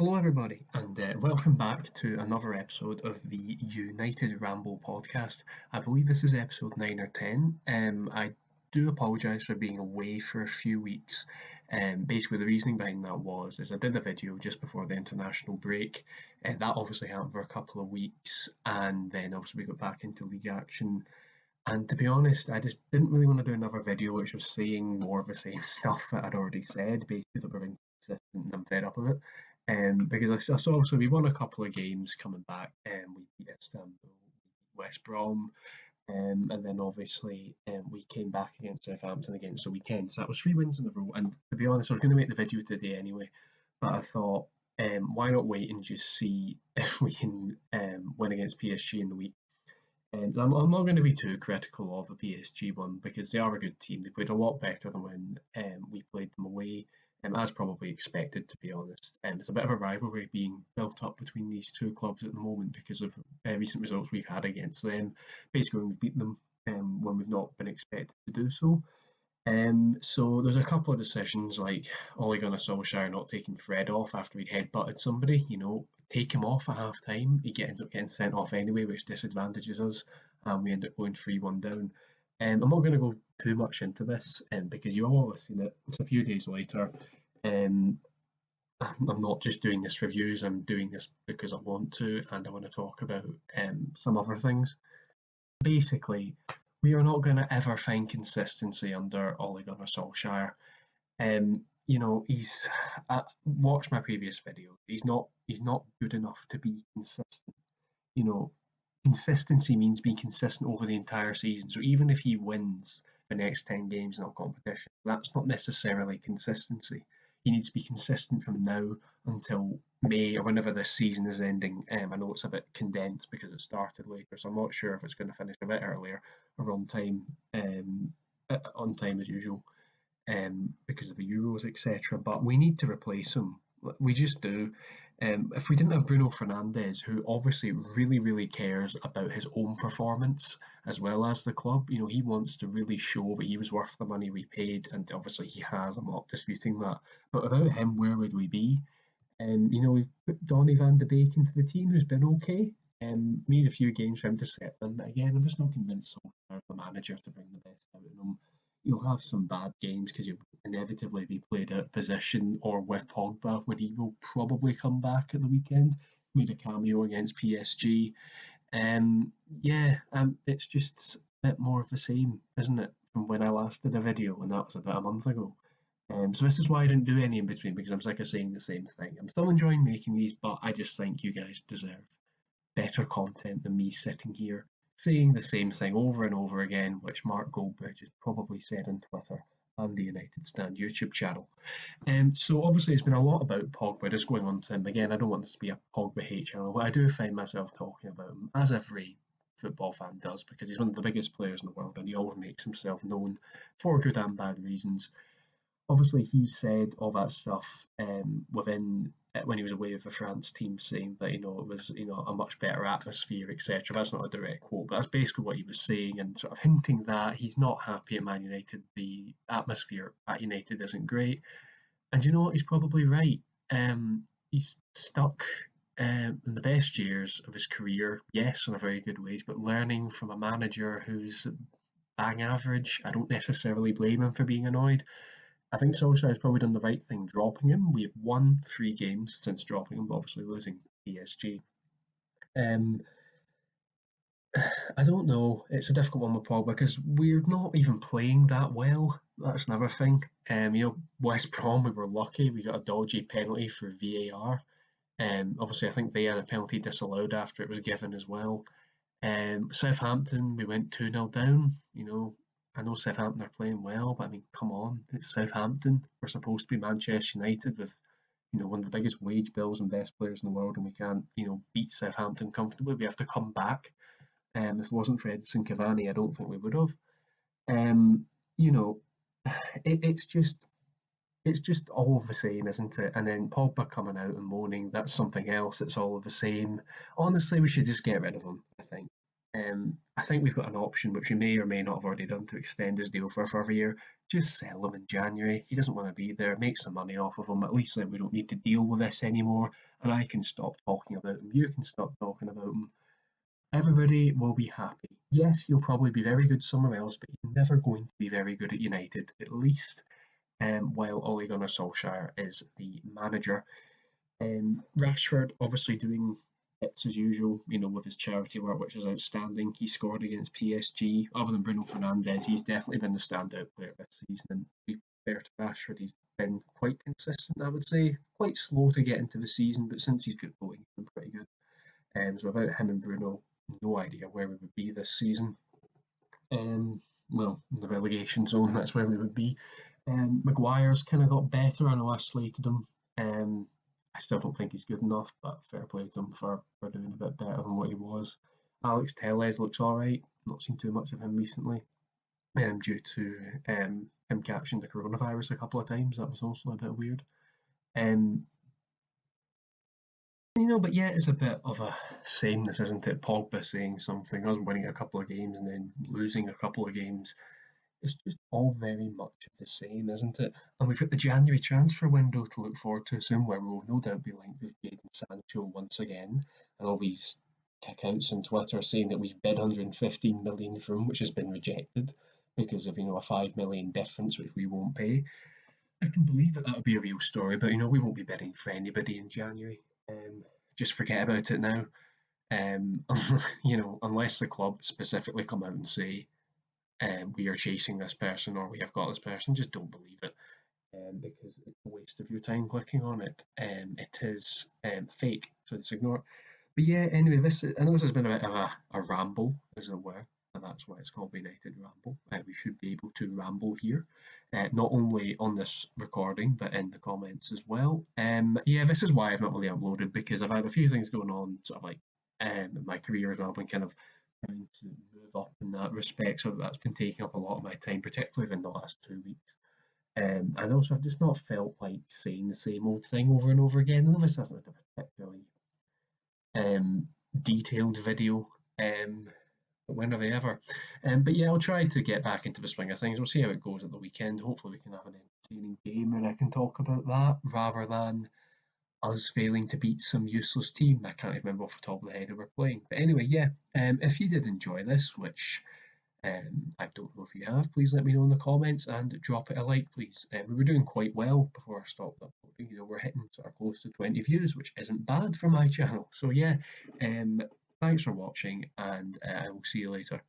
Hello, everybody, and welcome back to another episode of the United Ramble podcast. I believe this is episode 9 or 10. I do apologise for being away for a few weeks. Basically, the reasoning behind that is I did a video just before the international break. That obviously happened for a couple of weeks, and then obviously we got back into league action. And to be honest, I just didn't really want to do another video which was saying more of the same stuff that I'd already said, basically that we're inconsistent and I'm fed up of it. Because I saw, so we won a couple of games coming back, and we beat Istanbul, we beat West Brom, and then obviously we came back against Southampton against the weekend. So that was 3 wins in a row. And to be honest, I was going to make the video today anyway, but I thought, why not wait and just see if we can win against PSG in the week. And I'm not going to be too critical of the PSG one because they are a good team. They played a lot better than when we played them away, as probably expected, to be honest. It's a bit of a rivalry being built up between these two clubs at the moment because of recent results we've had against them. Basically, when we beat them when we've not been expected to do so. So there's a couple of decisions like Ole Gunnar Solskjaer not taking Fred off after he'd headbutted somebody, take him off at half time. Ends up getting sent off anyway, which disadvantages us, and we end up going 3-1 down. I'm not going to go too much into this because you all have seen it. It's a few days later. Um, I'm not just doing this for views, I'm doing this because I want to, and I want to talk about some other things. Basically, we are not going to ever find consistency under Ole Gunnar Solskjaer. He's watched my previous video. He's not good enough to be consistent. You know, consistency means being consistent over the entire season. So even if he wins the next 10 games in our competition, that's not necessarily consistency. He needs to be consistent from now until May or whenever this season is ending. I know it's a bit condensed because it started later, so I'm not sure if it's going to finish a bit earlier or on time as usual because of the Euros, etc. But we need to replace him. We just do. If we didn't have Bruno Fernandes, who obviously really, really cares about his own performance as well as the club, he wants to really show that he was worth the money we paid, and obviously he has. I'm not disputing that. But without him, where would we be? We've put Donny van de Beek into the team, who's been okay. Made a few games for him to settle in, but again, I'm just not convinced Solskjaer's the manager to bring the best out of him. You'll have some bad games because you'll inevitably be played out of position or with Pogba when he will probably come back at the weekend. Made a cameo against PSG. It's just a bit more of the same, isn't it, from when I last did a video, and that was about a month ago. So this is why I didn't do any in between because I'm sick of saying the same thing. I'm still enjoying making these, but I just think you guys deserve better content than me sitting here saying the same thing over and over again, which Mark Goldbridge has probably said on Twitter and the United Stand YouTube channel. So obviously it's been a lot about Pogba just going on to him. Again, I don't want this to be a Pogba hate channel, but I do find myself talking about him, as every football fan does, because he's one of the biggest players in the world and he always makes himself known for good and bad reasons. Obviously, he said all that stuff within when he was away with the France team, saying that it was a much better atmosphere, etc. That's not a direct quote, but that's basically what he was saying, and sort of hinting that he's not happy at Man United. The atmosphere at United isn't great, and you know what? He's probably right. He's stuck in the best years of his career, yes, in a very good ways, but learning from a manager who's bang average. I don't necessarily blame him for being annoyed. I think Solskjaer has probably done the right thing dropping him. We've won 3 games since dropping him, but obviously losing PSG. Um, I don't know. It's a difficult one with Pogba because we're not even playing that well. That's another thing. West Brom, we were lucky. We got a dodgy penalty for VAR. Obviously, I think they had a penalty disallowed after it was given as well. Southampton, we went 2-0 down. I know Southampton are playing well, but I mean, come on, it's Southampton. We're supposed to be Manchester United with, one of the biggest wage bills and best players in the world, and we can't, beat Southampton comfortably. We have to come back. If it wasn't for Edson Cavani, I don't think we would have. Um, you know, it's just all of the same, isn't it? And then Pogba coming out and moaning, that's something else. It's all of the same. Honestly, we should just get rid of him, I think. I think we've got an option, which we may or may not have already done, to extend his deal for a further year. Just sell him in January. He doesn't want to be there. Make some money off of him. At least then we don't need to deal with this anymore. And I can stop talking about him. You can stop talking about him. Everybody will be happy. Yes, you'll probably be very good somewhere else, but you're never going to be very good at United, at least while Ole Gunnar Solskjaer is the manager. Rashford obviously doing bits as usual, with his charity work, which is outstanding. He scored against PSG. Other than Bruno Fernandes, he's definitely been the standout player this season. And to be fair to Rashford, he's been quite consistent, I would say. Quite slow to get into the season, but since he's got going, he's been pretty good. So without him and Bruno, no idea where we would be this season. Well, in the relegation zone, that's where we would be. Maguire's kind of got better. I know I slated him. Um, I still don't think he's good enough, but fair play to him for doing a bit better than what he was. Alex Telles looks alright. Not seen too much of him recently, due to him catching the coronavirus a couple of times. That was also a bit weird. Um, but yeah, it's a bit of a sameness, isn't it? Pogba saying something, us winning a couple of games and then losing a couple of games. It's just all very much of the same, isn't it? And we've got the January transfer window to look forward to soon, where we'll no doubt be linked with Jadon Sancho once again, and all these kickouts on Twitter saying that we've bid 115 million for him, which has been rejected because of a 5 million difference, which we won't pay. I can believe that would be a real story, but we won't be bidding for anybody in January. Just forget about it now. Um, unless the club specifically come out and say we are chasing this person or we have got this person, just don't believe it, because it's a waste of your time clicking on it. It is fake, so just ignore it. But yeah, anyway, I know this has been a bit of a ramble, as it were, and that's why it's called the United Ramble. We should be able to ramble here, not only on this recording, but in the comments as well. Yeah, this is why I've not really uploaded, because I've had a few things going on, sort of like in my career as well. I've been kind of trying to move up in that respect, so that's been taking up a lot of my time, particularly in the last 2 weeks. And also, I've just not felt like saying the same old thing over and over again. And this hasn't been a particularly um, detailed video. But when have they ever? But yeah, I'll try to get back into the swing of things. We'll see how it goes at the weekend. Hopefully, we can have an entertaining game and I can talk about that rather than us failing to beat some useless team. I can't even remember off the top of the head who we're playing. But anyway, yeah, if you did enjoy this, which I don't know if you have, please let me know in the comments and drop it a like, please. We were doing quite well before I stopped uploading. We're hitting sort of close to 20 views, which isn't bad for my channel. So yeah, thanks for watching, and I will see you later.